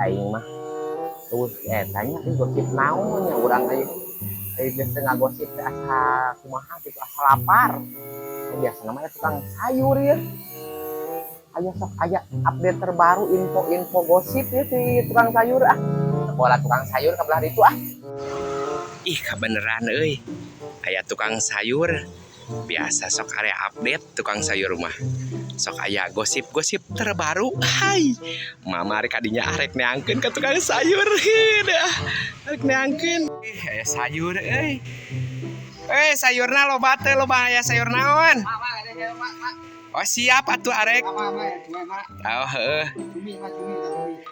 aing mah tuh tanya gosip naon nya urang aing geus teu ngagosip teh asa kumaha gitu asa lapar. Biasana mah tukang sayur ya. Aya sok aya update terbaru info-info gosip ya di tukang sayur ah. Sekolah tukang sayur kabelah ditu ah. Ih kebeneran euy. Aya tukang sayur. Biasa sok area update tukang sayur mah. Sok aya gosip-gosip terbaru. Hai. Mama rek kadinya arek neangkeun ka tukang sayur. Dah. Arek neangkeun. Aya sayur euy. Sayurna loba teh loba aya sayur naon? Oh siap atuh arek. Oh heuh.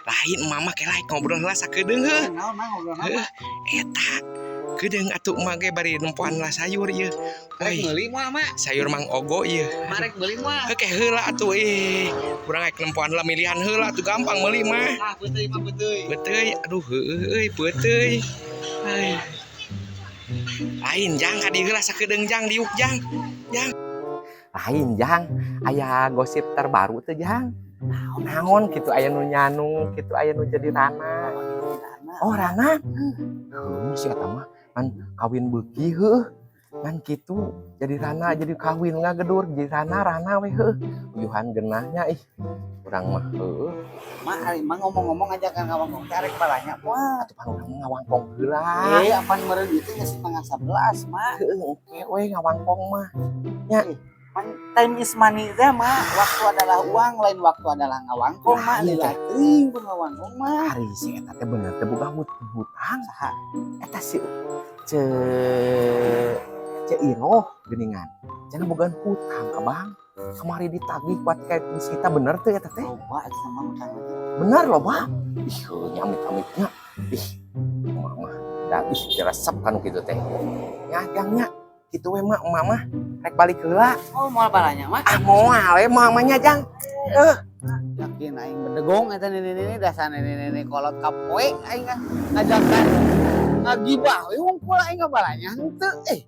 Lain mama ke lain ngobrol heula sakedeung heuh. Eta kedeung atuh mah ge bari nempoan lah sayur ieu. Rek meuli moal mah. Sayur Mang Ogo ieu. Marek meuli moal. Heuh heula atuh urang rek nempoan heula milihan heula atuh gampang meuli mah. Ah beuteuy mah beuteuy. Beuteuy aduh heueuh euy beuteuy. Lain jang ka dieu heula sakedeung jang diuk jang. Jang. Lain jang aya gosip terbaru teh jang. Naon gitu aya nu nyanu gitu aya nu jadi rana. Oh rana. Heuh si eta mah kan kawin beuki heuh. Kan kitu jadi rana jadi kawin ngagedur jadi rana we heuh. Uyuhan geunahnya ih. Urang mah heuh. Mak ari mah ngomong-ngomong aja kan ngawangkong teh arek balanya moal. Atuh pang ngawangkong heula. Apan meureun itu geus setengah 11 mah. Heuh oke we ngawangkong mah. Nya Time is money teh mah. Waktu adalah uang lain waktu adalah ngawangkong mah. Lila teuing pun ngawangkong mah. hari si eta teh bener teh boga hutang saha. Eta si ce Iro geuningan. Cenah bogaan hutang ka Bang. Kemari ditagih kuat kayak disita bener tuh eta teh. Loba eta mah utang. Bener loh Bang. Ih nyamit-nyamitnya. Ih mama da ih diresep kan kitu teh. Nya jangnya kitu we mah mama rek balik heula. Oh moal balanya mah. Ah moal we mamanya jang. Yakin aing berdegong eta nenek-nenek dasar nenek-nenek kolot kapoe aing ngajakan ngagibah we wungkul aing balanya henteu